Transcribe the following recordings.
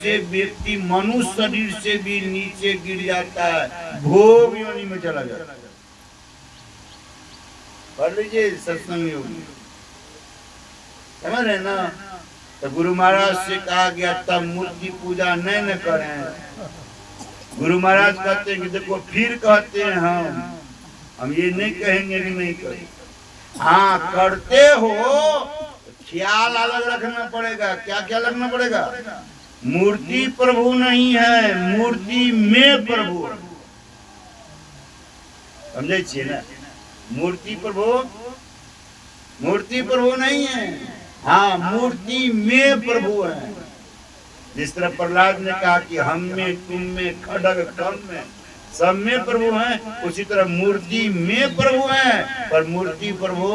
ऐसे व्यक्ति मनुष्य शरीर से भी नीचे गिर जाता है, भोग योनि में चला जाता है। पढ़ लीजिए सत्संग योनि, समझ रहे ना। तो गुरु महाराज से कहा गया तब मूर्ति पूजा नहीं न करें। गुरु महाराज कहते हैं कि देखो फिर कहते हैं हम ये नहीं कहेंगे कि नहीं करें। हाँ करते हो, ख्याल अलग रखना पड़ेगा। क्या क्या रखना पड़ेगा? मूर्ति प्रभु नहीं है, मूर्ति में प्रभु। समझे छिए ना, मूर्ति प्रभु नहीं है, हाँ मूर्ति में प्रभु है। जिस तरह प्रहलाद ने कहा कि हम में, तुम में, खड्ग कम में, सब में प्रभु हैं, उसी तरह मूर्ति में प्रभु हैं। पर मूर्ति प्रभु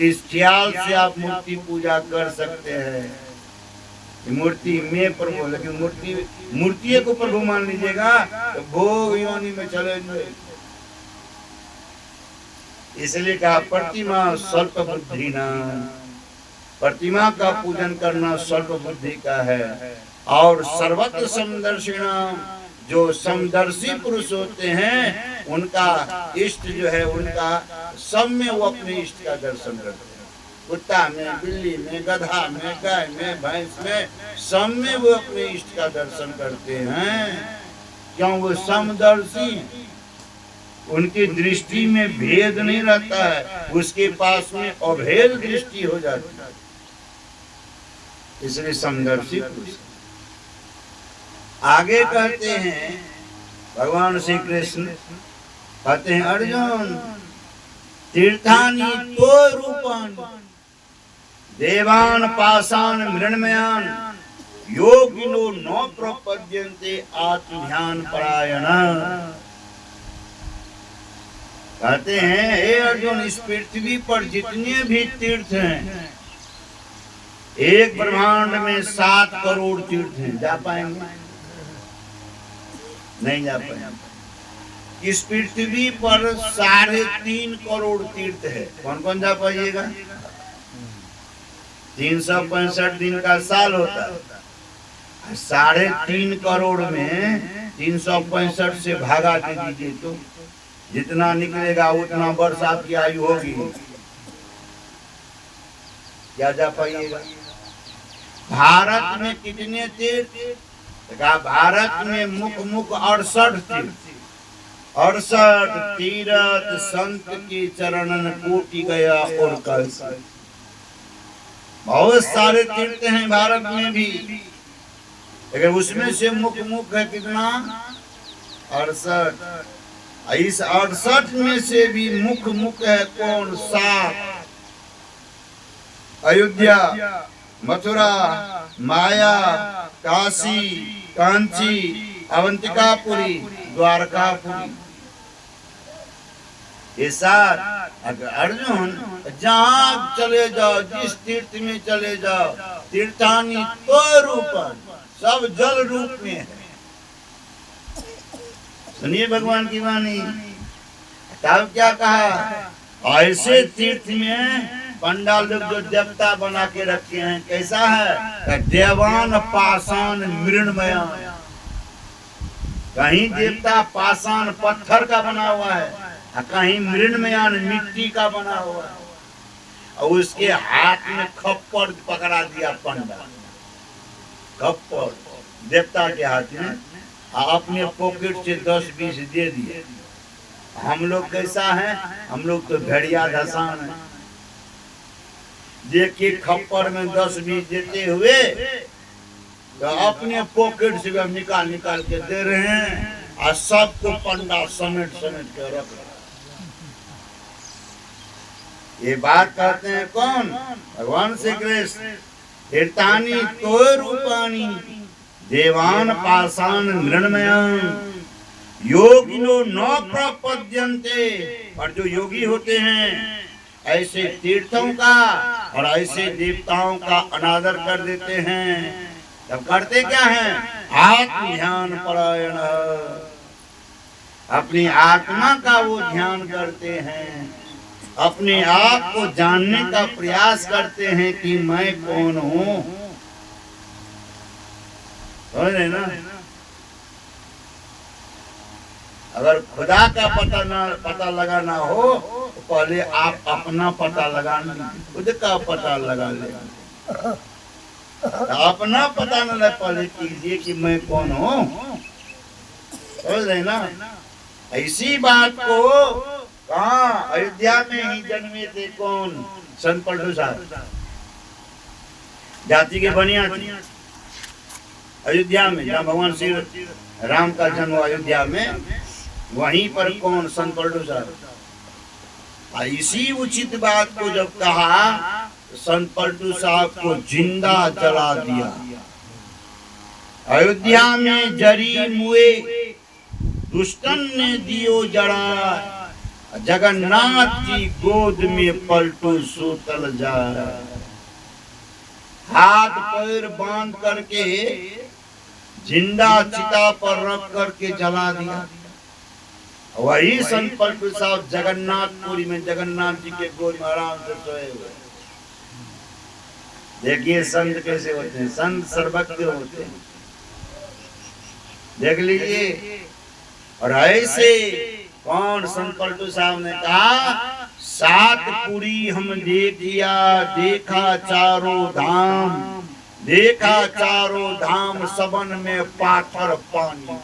इस ख्याल से आप मूर्ति पूजा कर सकते हैं, मूर्ति में प्रभु। लेकिन मूर्ति को प्रभु मान लीजिएगा तो भोग योनि में चले जाए। इसलिए कहा प्रतिमा स्वल्प बुद्धि ना, प्रतिमा का पूजन करना स्वल्प बुद्धि का है। और सर्वत्र समदर्शिणाम, जो समदर्शी पुरुष होते हैं उनका इष्ट जो है, उनका सब में वो अपने इष्ट का दर्शन करते हैं। कुत्ता में, बिल्ली में, गधा में, गाय में, भैंस में, सब में वो अपने इष्ट का दर्शन करते हैं। क्यों? वो समदर्शी, उनकी दृष्टि में भेद नहीं रहता है, उसके पास में अभेद दृष्टि हो जाती है, इसलिए समदर्शी पुरुष। आगे कहते हैं भगवान श्री कृष्ण कहते हैं अर्जुन तीर्थानि तो रूपान देवान पाषाण मृण्मयान योगिनो न प्रपद्यन्ते आत्मध्यान परायण। कहते हैं हे अर्जुन, इस पृथ्वी पर जितने भी तीर्थ हैं, एक ब्रह्मांड में 7 करोड़ तीर्थ हैं, जा पाएंगे? नहीं जा पाएंगे। इस पृथ्वी पर 3.5 करोड़ तीर्थ है, कौन कौन जा पाइएगा? 365 दिन का साल होता है, 3.5 करोड़ में 365 से भागा दे दीजिए तो जितना निकलेगा उतना वर्ष आपकी आयु होगी। क्या जा पाइएगा? भारत में कितने तीर्थ? कहा भारत में मुख 68 तीर्थ, 68 तीर्थ संत की चरणन कोटि गया और कल। बहुत सारे तीर्थ हैं भारत में भी, लेकिन उसमें से मुख है कितना? 68। इस 68 में से भी मुख है कौन? 7। अयोध्या, मथुरा, माया, काशी, कांची, अवंतिकापुरी, द्वारकापुरी, ये 7। अर्जुन जहाँ चले जाओ, जिस तीर्थ में चले जाओ, तीर्थानि तो रूपन, सब जल रूप में है। सुनिए भगवान की वाणी। तब क्या कहा? ऐसे तीर्थ में पंडाल लोग जो देवता बना के रखे हैं, कैसा है? देवान पाषाण मृण्मयान। कहीं देवता पाषाण पत्थर का बना हुआ है, कहीं मृण्मयान मिट्टी का बना हुआ है, और उसके हाथ में खप्पर पकड़ा दिया पंडा। खप्पर देवता के हाथ में, अपने पॉकेट से 10-20 दे दिए। हम लोग कैसा है? हम लोग तो भेड़िया धसान है। देखिए खप्पर में 10-20 देते हुए तो अपने पॉकेट से हम निकाल के दे रहे हैं, और सबको पंडा समेट के रख रहे। ये बात कहते हैं कौन? भगवान श्री कृष्ण। तीर्थानि तो रूपानि देवान पाषाण मृण्मयान योगिनो न प्रपद्यन्ते। और जो योगी होते हैं ऐसे तीर्थों का और ऐसे देवताओं का अनादर कर देते हैं। तब करते क्या हैं? आत्म ध्यान परायण, अपनी आत्मा का वो ध्यान करते हैं, अपने आप को जानने का प्रयास करते हैं कि मैं कौन हूँ। समझ रहे ना? अगर खुदा का पता लगाना हो तो पहले आप अपना पता लगाना, खुद का पता लगा ले। अपना पता न पहले कीजिए कि मैं कौन हूँ, समझ रहे ना? ऐसी बात को कहाँ अयोध्या में ही जन्मे थे कौन? संत पलटू साहब, जाति के बनिया थे अयोध्या में, जहाँ भगवान श्री राम का जन्म अयोध्या में, वहीं पर कौन? संत पलटू साहब। इसी उचित बात को जब कहा तो संत पलटू साहब को जिंदा जला दिया। अयोध्या में जरी मुए दुष्टन ने दियो जड़ा, जगन्नाथ जी गोद में पलटू सूतल जा। हाथ पैर बांध करके जिंदा चिता पर रख करके जला दिया। वही संत पलटू साहब जगन्नाथपुरी में जगन्नाथ जी के गोद में आराम से सोए हुए। देखिए संत कैसे होते हैं, संत सर्वज्ञ होते हैं, देख लीजिए। और ऐसे कौन? संत पलटू साहब ने कहा, 7 पुरी हम देखिया, देखा चारों धाम, देखा चारों धाम, सबन में पाथर पानी।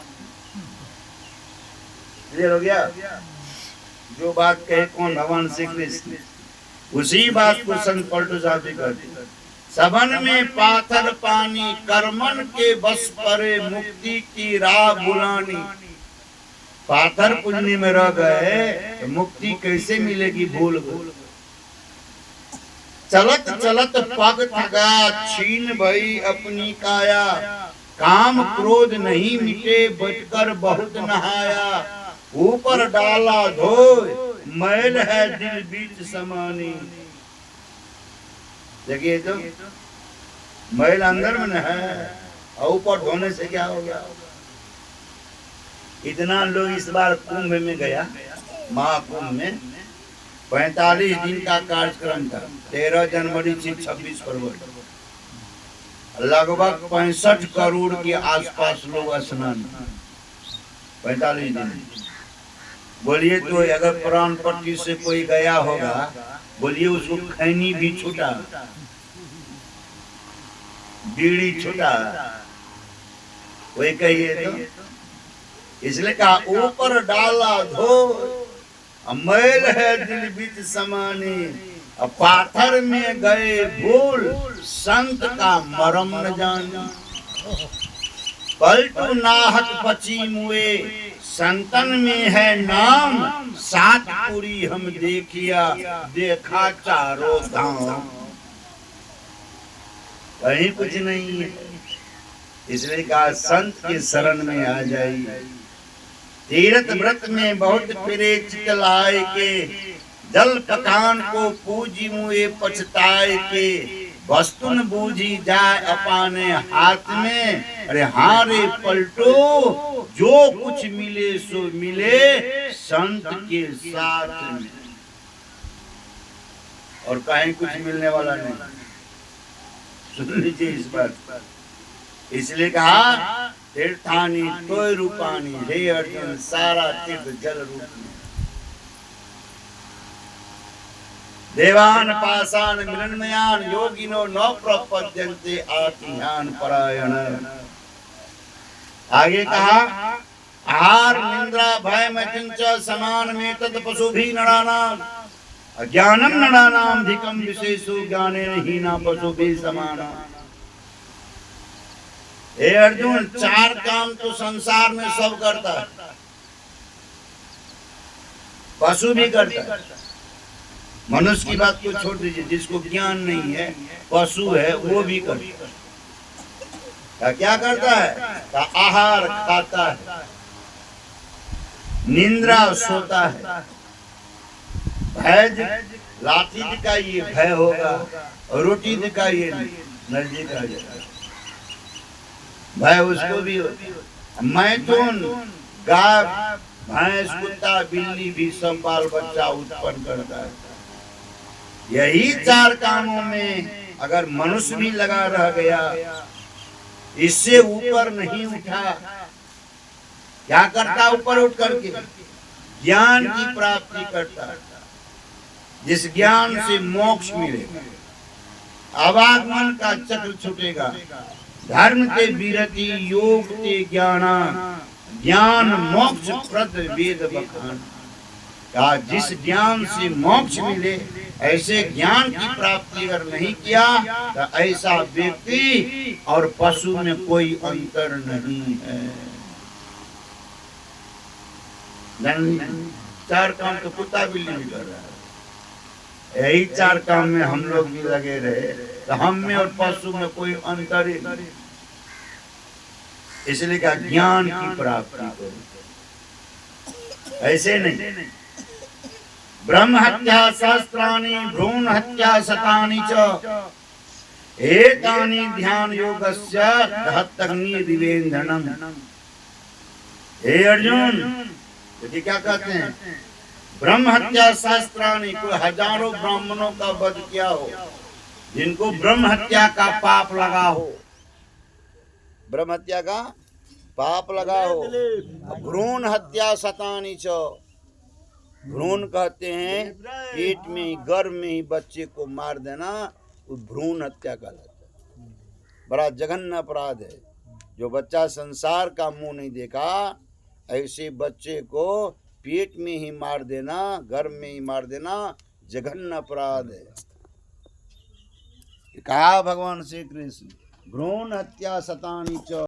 क्लियर हो गया? जो बात कहे कौन? भगवान श्री कृष्ण। उसी बात को संत पलटू साहब जी कहते, सबन में पाथर पानी, कर्मन के बस परे, मुक्ति की राह बुलानी। पाथर पुण्य में रह गए तो मुक्ति कैसे मिलेगी? भूल गए। चलत चलत पग थका, छीन भई अपनी काया, काम क्रोध नहीं मिटे, बचकर बहुत नहाया। ऊपर डाला धोए, मैल है दिल बीच समानी। देखिए तो मैल अंदर में है और ऊपर धोने से क्या हो गया? इतना लोग इस बार कुंभ में गया, महाकुंभ में 45 दिन का कार्यक्रम था, 13 जनवरी से 26 फरवरी। लगभग 65 करोड़ के आसपास लोग स्नान, 45 दिन। बोलिए तो अगर प्राण पट्टी से कोई गया होगा, बोलिए उसको खैनी भी छूटा, बीड़ी छूटा, वही कहिए तो। इसलिए कहा ऊपर डाला धो, मैल है दिल बीच समानी, पाथर में गए भूल, संत का मरम न जानी। पलटू नाहक पची मुए, संतन में है नाम, 7 पुरी हम देखिया, देखा चारों धाम। कहीं कुछ नहीं है, इसलिए कहा संत के शरण में आ जाइए। तीर्थ व्रत में बहुत फिरे चितलाए के, जल पकान को पूजी मुए पछताए के, वस्तुन बूझी जाए अपाने हाथ में। अरे हारे पलटो, जो कुछ मिले सो मिले संत के साथ में, और कहीं कुछ मिलने वाला नहीं। सुन लीजिए इस बात। इसलिए कहा तीर्थानी तोय रूपानी, हे अर्जुन सारा तीर्थ जल रूप में। देवान पाषाण मिलनमयान, योगिनो न प्रपद्यन्ते आत्मज्ञान परायण। आगे कहा आहार निंद्रा भय मचिंच समान में तद पशुभिः नराणाम, अज्ञानम नराणाम धिकम विशेषो ज्ञानेन हीना पशुभिः समाना। हे अर्जुन, 4 काम तो संसार में सब करता है, पशु भी करता है। मनुष्य की बात को छोड़ दीजिए, जिसको ज्ञान नहीं है, पशु है, वो भी करता है। क्या करता है? आहार खाता है, निंद्रा सोता है, भय लाठी दिखाइए भय होगा, रोटी दिखाइए नजदीक आ जाएगा, भय उसको भी होता। मैथुन गाय भैंस कुत्ता बिल्ली भी सब बाल बच्चा उत्पन्न करता है। यही 4 कामों में अगर मनुष्य भी लगा रह गया इससे ऊपर नहीं उठा। क्या करता ऊपर उठ करके? ज्ञान की प्राप्ति करता, जिस ज्ञान से मोक्ष मिलेगा, आवागमन का चक्र छूटेगा, धर्म ते विरति योग ते ज्ञाना, ज्ञान मोक्ष प्रद वेद बखान। का जिस ज्ञान से मोक्ष मिले, ऐसे ज्ञान की प्राप्ति अगर नहीं किया तो ऐसा व्यक्ति और पशु में कोई अंतर नहीं है। चार काम तो कुत्ता बिल्ली भी कर रहा है, यही चार काम में हम लोग भी लगे रहे तो हम में और पशु में कोई अंतर ही नहीं। इसलिए क्या ज्ञान की प्राप्ति करो, ऐसे नहीं। ब्रह्म हत्या सहस्राणि भ्रूण हत्या शतानि च एतानि ध्यान योगस्य दहत्यग्नि दिवेंधनम। हे अर्जुन, देखिए क्या कहते हैं, ब्रह्म हत्या सहस्राणि, कोई हजारों ब्राह्मणों का वध किया हो, जिनको ब्रह्म हत्या का पाप लगा हो, ब्रह्म हत्या का पाप लगा हो। भ्रूण हत्या शतानि च, भ्रूण कहते हैं पेट में ही गर्भ में ही बच्चे को मार देना, वो भ्रूण हत्या कहलाता है। बड़ा जघन्य अपराध है। जो बच्चा संसार का मुंह नहीं देखा, ऐसे बच्चे को पेट में ही मार देना, गर्भ में ही मार देना, जघन्य अपराध है। कहा भगवान श्री कृष्ण, भ्रूण हत्या शतानि च।